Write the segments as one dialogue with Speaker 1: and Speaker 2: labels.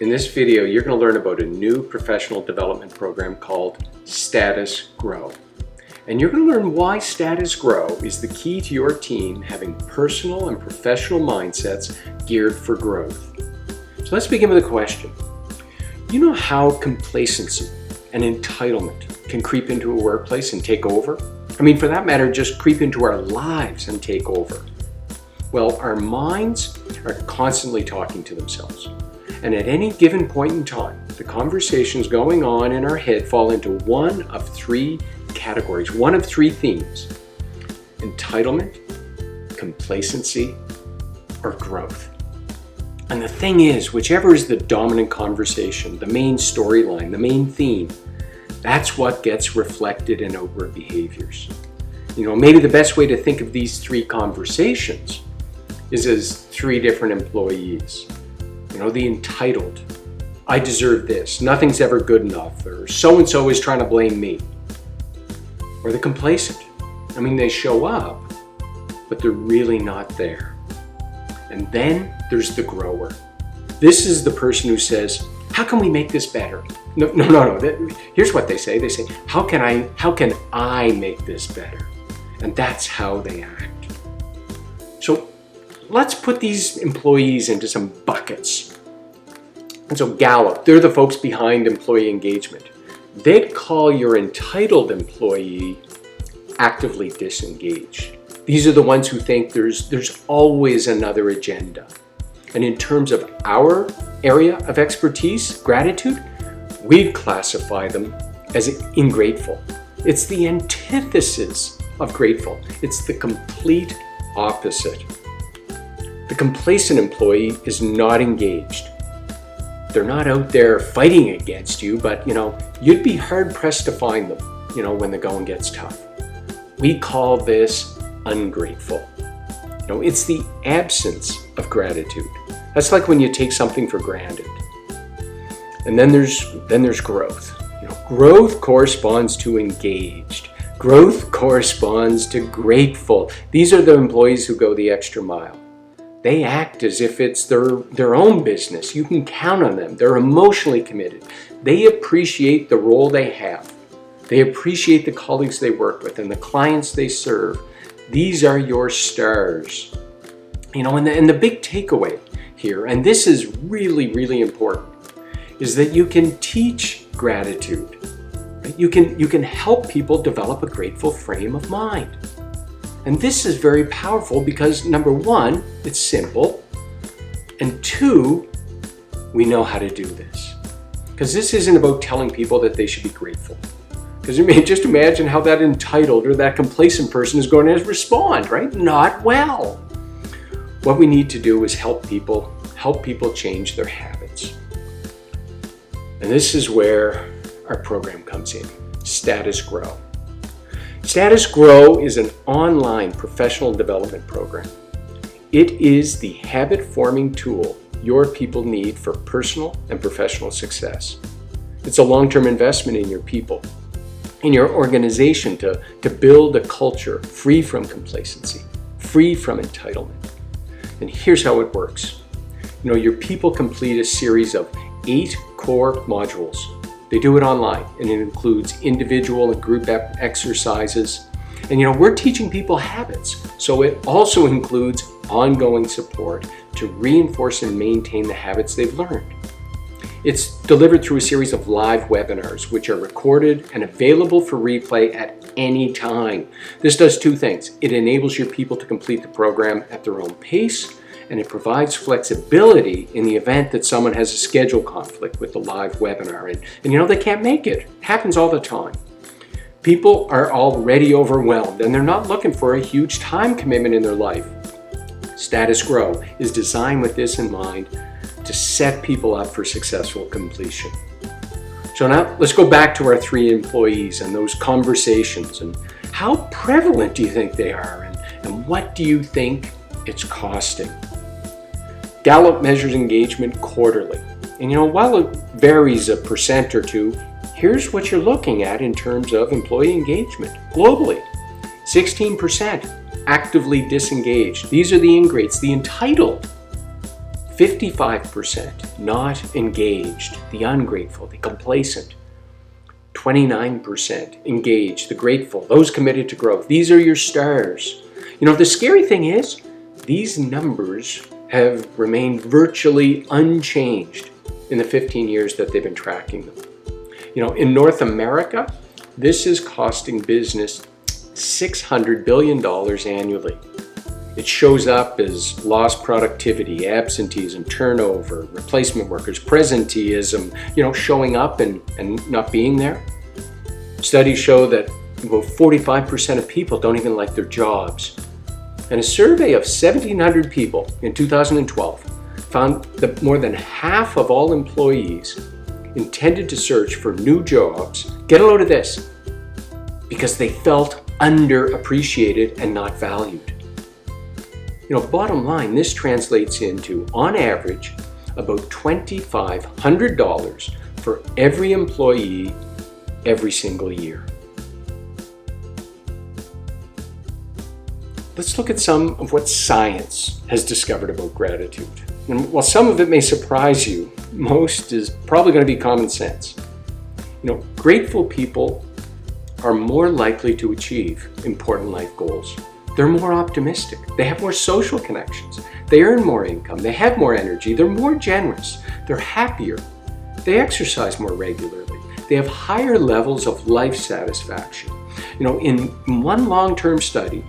Speaker 1: In this video, you're going to learn about a new professional development program called STATUS GRO. And you're going to learn why STATUS GRO is the key to your team having personal and professional mindsets geared for growth. So let's begin with a question. You know how complacency and entitlement can creep into a workplace and take over? I mean, for that matter, just creep into our lives and take over. Well, our minds are constantly talking to themselves. And at any given point in time, the conversations going on in our head fall into one of three categories, one of three themes: entitlement, complacency, or growth. And the thing is, whichever is the dominant conversation, the main storyline, the main theme, that's what gets reflected in outward behaviors. You know, maybe the best way to think of these three conversations is as three different employees. You know, the entitled, I deserve this, nothing's ever good enough, or so-and-so is trying to blame me. Or the complacent, I mean, they show up, but they're really not there. And then there's the grower. This is the person who says, how can we make this better? No. Here's what they say. They say, how can I make this better? And that's how they act. So let's put these employees into some buckets. And so Gallup, they're the folks behind employee engagement. They'd call your entitled employee actively disengaged. These are the ones who think there's always another agenda. And in terms of our area of expertise, gratitude, we'd classify them as ingrateful. It's the antithesis of grateful. It's the complete opposite. The complacent employee is not engaged. They're not out there fighting against you, but you'd be hard pressed to find them, when the going gets tough. We call this ungrateful. It's the absence of gratitude. That's like when you take something for granted. And then there's growth. Growth corresponds to engaged. Growth corresponds to grateful. These are the employees who go the extra mile. They act as if it's their own business. You can count on them. They're emotionally committed. They appreciate the role they have. They appreciate the colleagues they work with and the clients they serve. These are your stars. And the big takeaway here, and this is really, really important, is that you can teach gratitude. Right? You can help people develop a grateful frame of mind. And this is very powerful because, number one, it's simple. And two, we know how to do this. Because this isn't about telling people that they should be grateful. Because just imagine how that entitled or that complacent person is going to respond, right? Not well. What we need to do is help people change their habits. And this is where our program comes in, STATUS GRO. STATUS GRO is an online professional development program. It is the habit-forming tool your people need for personal and professional success. It's a long-term investment in your people, in your organization to build a culture free from complacency, free from entitlement. And here's how it works. Your people complete a series of 8 core modules. They do it online, and it includes individual and group exercises. And we're teaching people habits, so it also includes ongoing support to reinforce and maintain the habits they've learned. It's delivered through a series of live webinars, which are recorded and available for replay at any time. This does two things. It enables your people to complete the program at their own pace, and it provides flexibility in the event that someone has a schedule conflict with the live webinar and they can't make it. It happens all the time. People are already overwhelmed and they're not looking for a huge time commitment in their life. STATUS GRO is designed with this in mind to set people up for successful completion. So now let's go back to our 3 employees and those conversations, and how prevalent do you think they are, and what do you think it's costing? Gallup measures engagement quarterly. And while it varies a % or 2, here's what you're looking at in terms of employee engagement globally. 16% actively disengaged. These are the ingrates, the entitled. 55% not engaged, the ungrateful, the complacent. 29% engaged, the grateful, those committed to growth. These are your stars. You know, the scary thing is, these numbers have remained virtually unchanged in the 15 years that they've been tracking them. You know, in North America, this is costing business $600 billion annually. It shows up as lost productivity, absenteeism, turnover, replacement workers, presenteeism, you know, showing up and not being there. Studies show that about 45% of people don't even like their jobs. And a survey of 1,700 people in 2012 found that more than half of all employees intended to search for new jobs, get a load of this, because they felt underappreciated and not valued. You know, bottom line, this translates into, on average, about $2,500 for every employee every single year. Let's look at some of what science has discovered about gratitude. And while some of it may surprise you, most is probably going to be common sense. You know, grateful people are more likely to achieve important life goals. They're more optimistic. They have more social connections. They earn more income. They have more energy. They're more generous. They're happier. They exercise more regularly. They have higher levels of life satisfaction. You know, in one long-term study,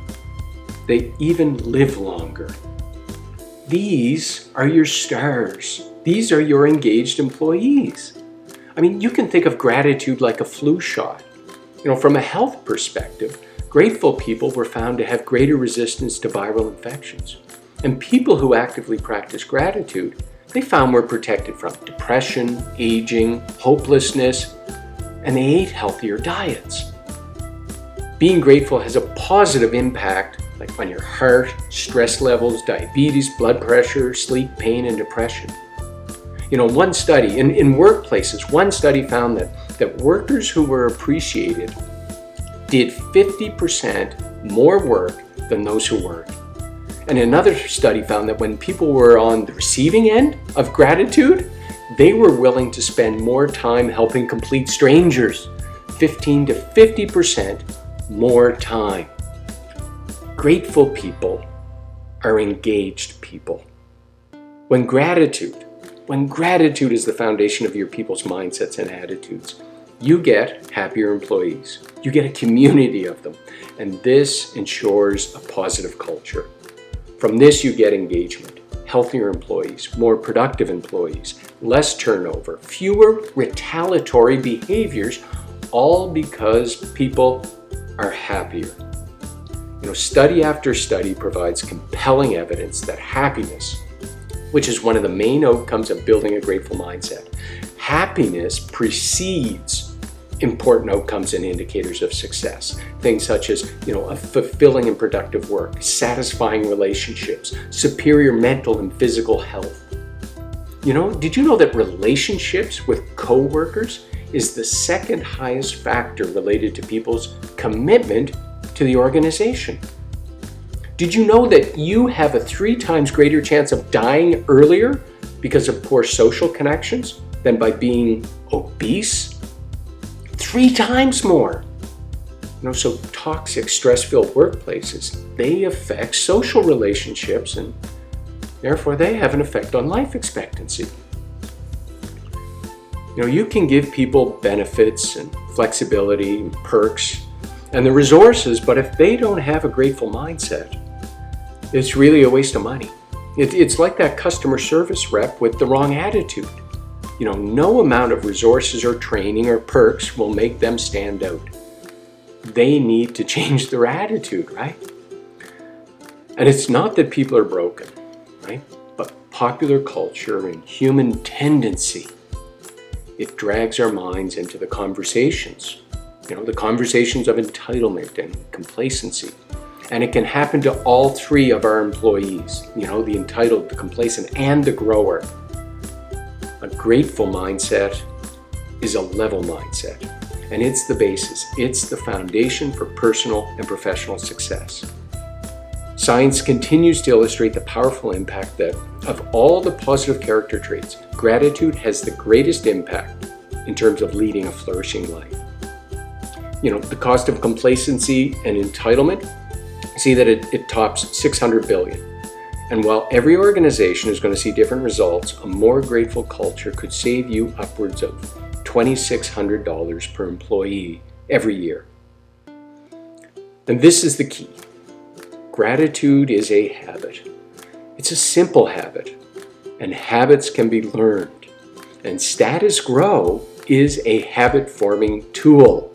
Speaker 1: they even live longer. These are your stars. These are your engaged employees. I mean, you can think of gratitude like a flu shot. You know, from a health perspective, grateful people were found to have greater resistance to viral infections. And people who actively practice gratitude, they found were protected from depression, aging, hopelessness, and they ate healthier diets. Being grateful has a positive impact like on your heart, stress levels, diabetes, blood pressure, sleep, pain, and depression. You know, one study, in workplaces, one study found that workers who were appreciated did 50% more work than those who weren't. And another study found that when people were on the receiving end of gratitude, they were willing to spend more time helping complete strangers, 15 to 50% more time. Grateful people are engaged people. When gratitude is the foundation of your people's mindsets and attitudes, you get happier employees. You get a community of them, and this ensures a positive culture. From this, you get engagement, healthier employees, more productive employees, less turnover, fewer retaliatory behaviors, all because people are happier. You know, study after study provides compelling evidence that happiness, which is one of the main outcomes of building a grateful mindset, happiness precedes important outcomes and indicators of success. Things such as, you know, a fulfilling and productive work, satisfying relationships, superior mental and physical health. You know, did you know that relationships with coworkers is the second highest factor related to people's commitment to the organization? Did you know that you have a 3 times greater chance of dying earlier because of poor social connections than by being obese? 3 times more. You know, so toxic, stress-filled workplaces, they affect social relationships and therefore they have an effect on life expectancy. You know, you can give people benefits and flexibility and perks and the resources, but if they don't have a grateful mindset, it's really a waste of money. It's like that customer service rep with the wrong attitude. You know, no amount of resources or training or perks will make them stand out. They need to change their attitude, right? And it's not that people are broken, right? But popular culture and human tendency, it drags our minds into the conversations. You know, the conversations of entitlement and complacency. And it can happen to all 3 of our employees, you know, the entitled, the complacent, and the grower. A grateful mindset is a level mindset, and it's the basis, it's the foundation for personal and professional success. Science continues to illustrate the powerful impact that of all the positive character traits, gratitude has the greatest impact in terms of leading a flourishing life. The cost of complacency and entitlement, see that it tops 600 billion. And while every organization is going to see different results, a more grateful culture could save you upwards of $2,600 per employee every year. And this is the key. Gratitude is a habit. It's a simple habit, and habits can be learned. And Status GRO is a habit-forming tool.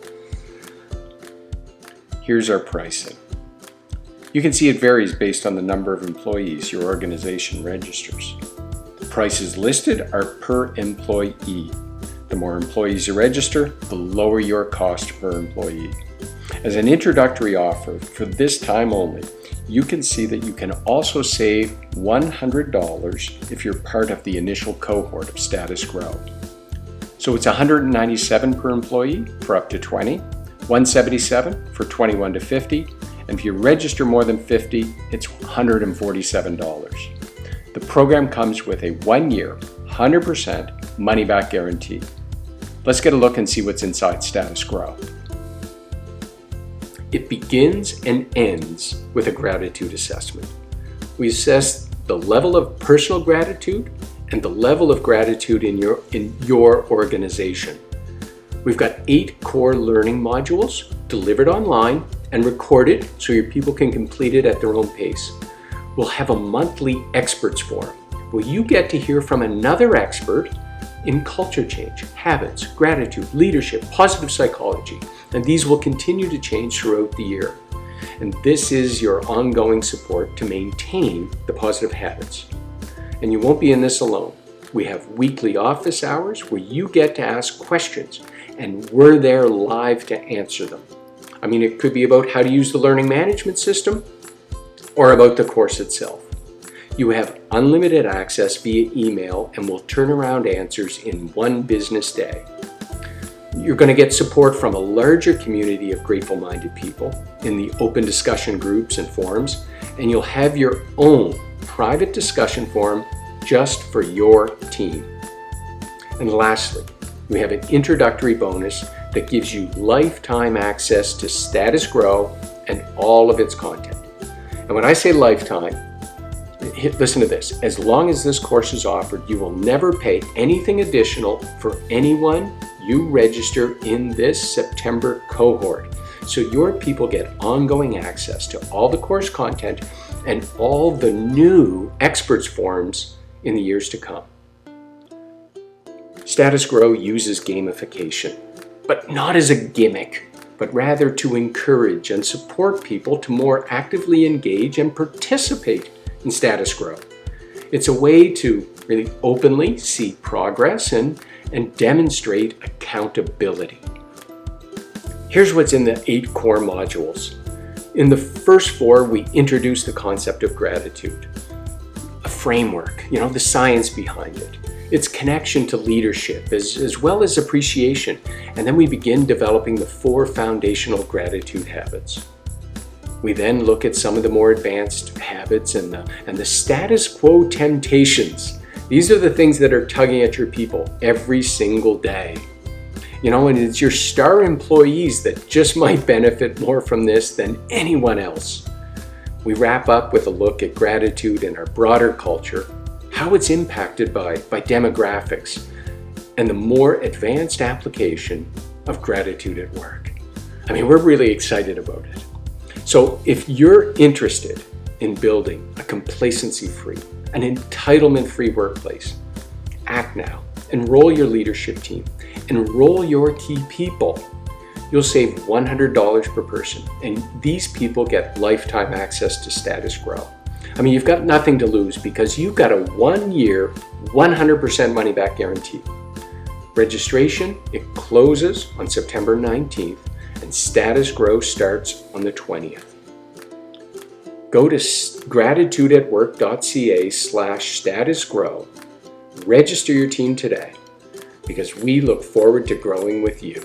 Speaker 1: Here's our pricing. You can see it varies based on the number of employees your organization registers. The prices listed are per employee. The more employees you register, the lower your cost per employee. As an introductory offer for this time only, you can see that you can also save $100 if you're part of the initial cohort of Status GRO. So it's $197 per employee for up to 20, $177 for 21 to 50, and if you register more than 50, it's $147. The program comes with a 1-year, 100% money-back guarantee. Let's get a look and see what's inside Status GRO. It begins and ends with a gratitude assessment. We assess the level of personal gratitude and the level of gratitude in your organization. We've got 8 core learning modules delivered online and recorded so your people can complete it at their own pace. We'll have a monthly experts forum where you get to hear from another expert in culture change, habits, gratitude, leadership, positive psychology, and these will continue to change throughout the year. And this is your ongoing support to maintain the positive habits. And you won't be in this alone. We have weekly office hours where you get to ask questions, and we're there live to answer them. It could be about how to use the learning management system or about the course itself. You have unlimited access via email and will turn around answers in 1 business day. You're going to get support from a larger community of grateful-minded people in the open discussion groups and forums, and you'll have your own private discussion forum just for your team. And lastly, we have an introductory bonus that gives you lifetime access to Status GRO and all of its content. And when I say lifetime, listen to this. As long as this course is offered, you will never pay anything additional for anyone you register in this September cohort. So your people get ongoing access to all the course content and all the new experts forums in the years to come. Status GRO uses gamification, but not as a gimmick, but rather to encourage and support people to more actively engage and participate in Status GRO. It's a way to really openly see progress and demonstrate accountability. Here's what's in the 8 core modules. In the first 4, we introduce the concept of gratitude, a framework, the science behind it, its connection to leadership as well as appreciation, and then we begin developing the 4 foundational gratitude habits. We then look at some of the more advanced habits and the status quo temptations. These are the things that are tugging at your people every single day. And it's your star employees that just might benefit more from this than anyone else. We wrap up with a look at gratitude in our broader culture, how it's impacted by demographics, and the more advanced application of gratitude at work. We're really excited about it. So if you're interested in building a complacency-free, an entitlement-free workplace, act now. Enroll your leadership team. Enroll your key people. You'll save $100 per person, and these people get lifetime access to Status GRO. You've got nothing to lose because you've got a 1-year, 100% money-back guarantee. Registration, it closes on September 19th, and Status GRO starts on the 20th. Go to gratitudeatwork.ca/Status GRO. Register your team today because we look forward to growing with you.